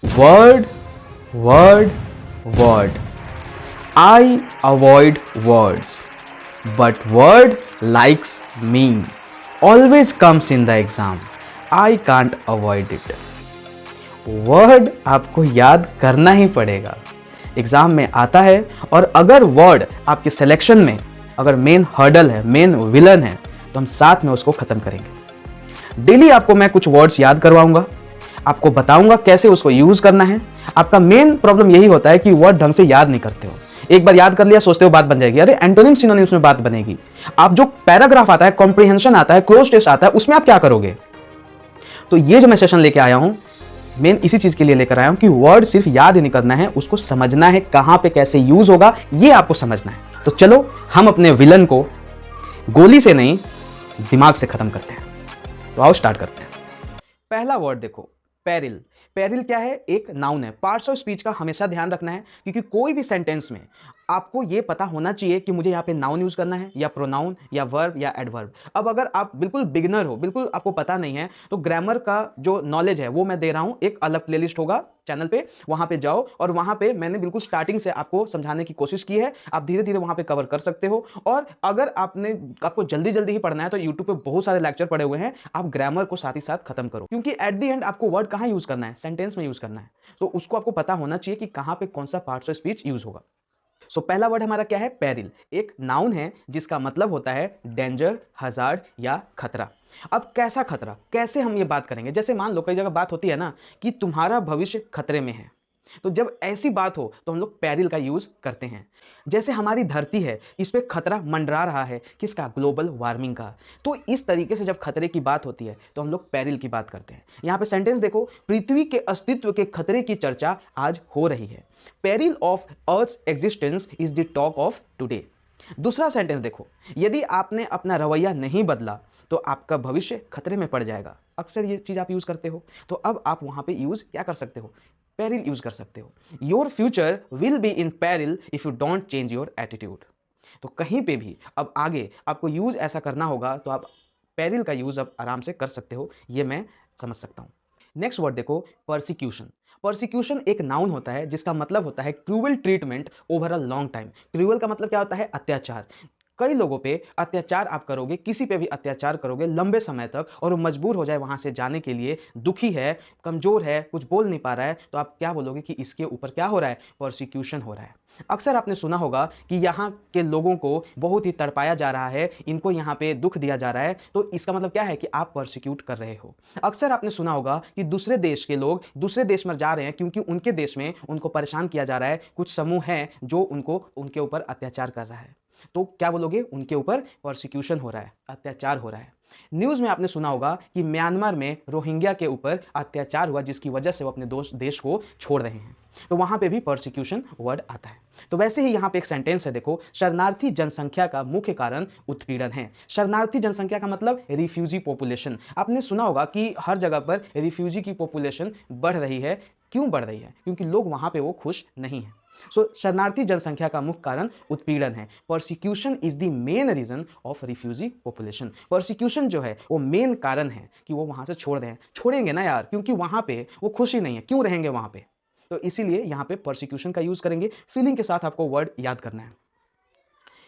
Word, word, word. I avoid words, but word likes me. Always comes in the exam. I can't avoid it. Word आपको याद करना ही पड़ेगा, exam में आता है। और अगर वर्ड आपके सिलेक्शन में अगर मेन हर्डल है, मेन विलन है, तो हम साथ में उसको खत्म करेंगे। डेली आपको मैं कुछ वर्ड्स याद करवाऊंगा, आपको बताऊंगा कैसे उसको यूज करना है। आपका मेन प्रॉब्लम यही होता है कि वर्ड ढंग से याद नहीं करते हो। एक बार याद कर लिया, सोचते हो बात बन जाएगी, अरे एंटोनिम सिनोनिम्स में बात बनेगी। आप जो पैराग्राफ आता है, कॉम्प्रिहेंशन आता है, क्लोज टेस्ट आता है, उसमें आप क्या करोगे? तो ये जो मैं सेशन लेके आया हूं, मेन इसी चीज के लिए लेकर आया हूं कि वर्ड सिर्फ याद ही नहीं करना है, उसको समझना है, कहां पे कैसे यूज होगा ये आपको समझना है। तो चलो हम अपने विलन को गोली से नहीं, दिमाग से खत्म करते हैं। तो आओ स्टार्ट करते हैं। पहला वर्ड देखो, पेरिल। पेरिल क्या है? एक नाउन है। पार्ट्स ऑफ स्पीच का हमेशा ध्यान रखना है, क्योंकि कोई भी सेंटेंस में आपको यह पता होना चाहिए कि मुझे यहाँ पे नाउन यूज करना है या प्रोनाउन या वर्ब या एडवर्ब। अब अगर आप बिल्कुल बिगिनर हो, बिल्कुल आपको पता नहीं है, तो ग्रामर का जो नॉलेज है वो मैं दे रहा हूं, एक अलग प्लेलिस्ट होगा चैनल पे, वहां पे जाओ और वहां पे मैंने बिल्कुल स्टार्टिंग से आपको समझाने की कोशिश की है। आप धीरे धीरे वहां पे कवर कर सकते हो। और अगर आपको जल्दी जल्दी ही पढ़ना है तो यूट्यूब पे बहुत सारे लेक्चर पड़े हुए हैं, आप ग्रामर को साथ ही साथ खत्म करो, क्योंकि एट द एंड आपको वर्ड कहां यूज करना है? सेंटेंस में यूज करना है। तो उसको आपको पता होना चाहिए कि कहां पे कौन सा पार्ट्स ऑफ स्पीच यूज होगा। सो पहला वर्ड हमारा क्या है? पेरिल। एक नाउन है जिसका मतलब होता है डेंजर, हजार्ड या खतरा। अब कैसा खतरा, कैसे हम ये बात करेंगे? जैसे मान लो कई जगह बात होती है ना कि तुम्हारा भविष्य खतरे में है, तो जब ऐसी बात हो तो हम लोग पेरिल का यूज करते हैं। जैसे हमारी धरती है, इस पे खतरा मंडरा रहा है, किसका? ग्लोबल वार्मिंग का। तो इस तरीके से जब खतरे की बात होती है तो हम लोग पेरिल की बात करते हैं। यहां पे सेंटेंस देखो, पृथ्वी के अस्तित्व के खतरे की चर्चा आज हो रही है। Peril of earth's existence is the talk of today. दूसरा सेंटेंस देखो, यदि आपने अपना रवैया नहीं बदला तो आपका भविष्य खतरे में पड़ जाएगा। अक्सर ये चीज आप यूज करते हो, तो अब आप वहां पे यूज क्या कर सकते हो? पेरिल यूज कर सकते हो। Your future will be in peril if you don't change your attitude. तो कहीं पे भी अब आगे आपको यूज ऐसा करना होगा तो आप पेरिल का यूज अब आराम से कर सकते हो, ये मैं समझ सकता हूं। नेक्स्ट वर्ड देखो, परसिक्यूशन। परसिक्यूशन एक नाउन होता है जिसका मतलब होता है cruel treatment over a long time. Cruel का मतलब क्या होता है? अत्याचार। कई लोगों पे अत्याचार आप करोगे, किसी पे भी अत्याचार करोगे लंबे समय तक, और वो मजबूर हो जाए वहां से जाने के लिए, दुखी है, कमजोर है, कुछ बोल नहीं पा रहा है, तो आप क्या बोलोगे कि इसके ऊपर क्या हो रहा है? परसिक्यूशन हो रहा है। अक्सर आपने सुना होगा कि यहाँ के लोगों को बहुत ही तड़पाया जा रहा है, इनको यहाँ पे दुख दिया जा रहा है, तो इसका मतलब क्या है? कि आप परसिक्यूट कर रहे हो। अक्सर आपने सुना होगा कि दूसरे देश के लोग दूसरे देश में जा रहे हैं क्योंकि उनके देश में उनको परेशान किया जा रहा है, कुछ समूह हैं जो उनके ऊपर अत्याचार कर रहा है। तो क्या बोलोगे? उनके ऊपर परसिक्यूशन हो रहा है, अत्याचार हो रहा है। न्यूज में आपने सुना होगा कि म्यांमार में रोहिंग्या के ऊपर अत्याचार हुआ, जिसकी वजह से वो अपने देश को छोड़ रहे हैं, तो वहां पे भी परसिक्यूशन वर्ड आता है। तो वैसे ही यहां पे एक सेंटेंस है देखो, शरणार्थी जनसंख्या का मुख्य कारण उत्पीड़न है। शरणार्थी जनसंख्या का मतलब रिफ्यूजी पॉपुलेशन। आपने सुना होगा कि हर जगह पर रिफ्यूजी की पॉपुलेशन बढ़ रही है। क्यों बढ़ रही है? क्योंकि लोग वहां पे वो खुश नहीं है। सो शरणार्थी जनसंख्या का मुख्य कारण उत्पीड़न है। Persecution is the main reason of refugee population. Persecution जो है वो मेन कारण है कि वो वहां से छोड़ रहे हैं। छोड़ेंगे ना यार, क्योंकि वहां पे वो खुश ही नहीं है, क्यों रहेंगे वहां पे? तो इसीलिए यहां पे परसिक्यूशन का यूज करेंगे। फीलिंग के साथ आपको वर्ड याद करना है।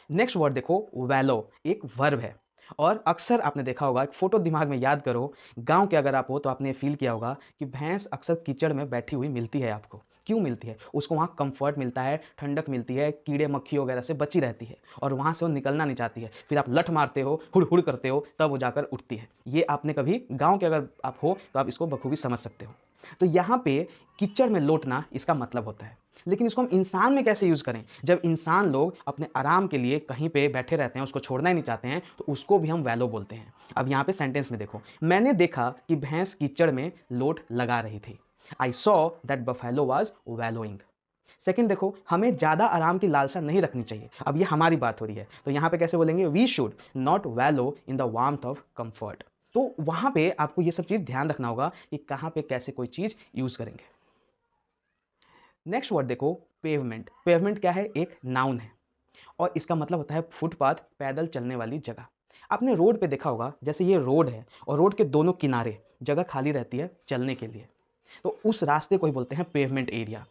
नेक्स्ट वर्ड देखो, वैलो। एक वर्ब है, और अक्सर आपने देखा होगा, एक फोटो दिमाग में याद करो, गांव के अगर आप हो तो आपने फील किया होगा कि भैंस अक्सर कीचड़ में बैठी हुई मिलती है आपको। क्यों मिलती है? उसको वहाँ कंफर्ट मिलता है, ठंडक मिलती है, कीड़े मक्खी वगैरह से बची रहती है, और वहाँ से वो निकलना नहीं चाहती है। फिर आप लठ मारते हो, हुड़ हुड़ करते हो, तब वो जाकर उठती है। ये आपने कभी गाँव के अगर आप हो तो आप इसको बखूबी समझ सकते हो। तो यहाँ पे कीचड़ में लौटना इसका मतलब होता है। लेकिन इसको हम इंसान में कैसे यूज करें? जब इंसान लोग अपने आराम के लिए कहीं पे बैठे रहते हैं, उसको छोड़ना ही नहीं चाहते हैं, तो उसको भी हम वैलो बोलते हैं। अब यहाँ पे सेंटेंस में देखो, मैंने देखा कि भैंस कीचड़ में लोट लगा रही थी। I saw that buffalo was wallowing. Second देखो, हमें ज्यादा आराम की लालसा नहीं रखनी चाहिए। अब ये हमारी बात हो रही है, तो यहाँ पे कैसे बोलेंगे? We should not wallow in the warmth of comfort. तो वहां पे आपको ये सब चीज ध्यान रखना होगा कि कहां पे कैसे कोई चीज यूज करेंगे। नेक्स्ट वर्ड देखो, पेवमेंट। पेवमेंट क्या है? एक नाउन है, और इसका मतलब होता है फुटपाथ, पैदल चलने वाली जगह। आपने रोड पे देखा होगा, जैसे ये रोड है और रोड के दोनों किनारे जगह खाली रहती है चलने के लिए। तो उस रास्ते को ही बोलते हैं पेवमेंट एरिया।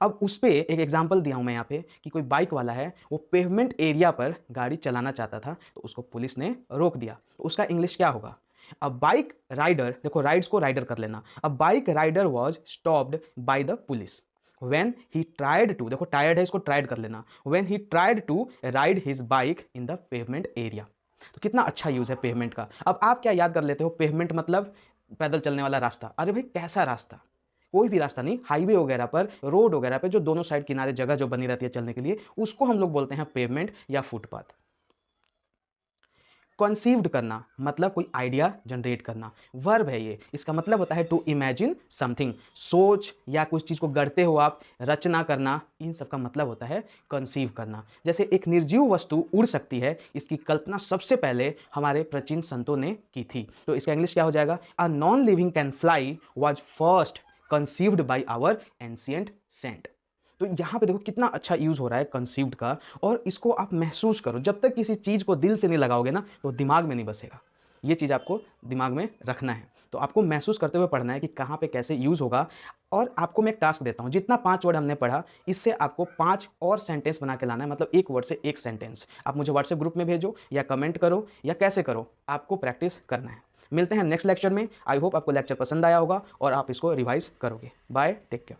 अब उस पे एक एग्जांपल दिया हूं मैं यहाँ पे कि कोई बाइक वाला है, वो पेवमेंट एरिया पर गाड़ी चलाना चाहता था, तो उसको पुलिस ने रोक दिया। तो उसका इंग्लिश क्या होगा? अ बाइक राइडर, देखो राइड्स को राइडर कर लेना, a bike rider was stopped by the police when he tried to, देखो टायर्ड है, इसको ट्राइड कर लेना, when he tried to ride his bike in the pavement area. तो कितना अच्छा यूज है पेवमेंट का। अब आप क्या याद कर लेते हो, पेवमेंट मतलब पैदल चलने वाला रास्ता। अरे भाई कैसा रास्ता? कोई भी रास्ता नहीं, हाईवे वगैरह पर, रोड वगैरह पे जो दोनों साइड किनारे जगह जो बनी रहती है चलने के लिए, उसको हम लोग बोलते हैं पेवमेंट या फुटपाथ। कंसीव्ड करना मतलब कोई आइडिया जनरेट करना, वर्ब है ये। इसका मतलब होता है टू इमेजिन समथिंग, सोच या कुछ चीज को गढ़ते हो आप, रचना करना, इन सब का मतलब होता है कंसीव करना। जैसे एक निर्जीव वस्तु उड़ सकती है, इसकी कल्पना सबसे पहले हमारे प्राचीन संतों ने की थी। तो इसका इंग्लिश क्या हो जाएगा? A non living can fly was first conceived by our ancient saint. तो यहां पे देखो कितना अच्छा यूज हो रहा है कंसीव्ड का, और इसको आप महसूस करो। जब तक किसी चीज को दिल से नहीं लगाओगे ना, तो दिमाग में नहीं बसेगा। ये चीज आपको दिमाग में रखना है। तो आपको महसूस करते हुए पढ़ना है कि कहां पे कैसे यूज होगा। और आपको मैं एक टास्क देता हूं, जितना 5 वर्ड हमने पढ़ा, इससे आपको 5 और सेंटेंस बना के लाना है, मतलब एक वर्ड से एक सेंटेंस। आप मुझे व्हाट्सएप ग्रुप में भेजो या कमेंट करो या कैसे करो, आपको प्रैक्टिस करना है। मिलते हैं नेक्स्ट लेक्चर में। आई होप आपको लेक्चर पसंद आया होगा और आप इसको रिवाइज करोगे। Bye, take care.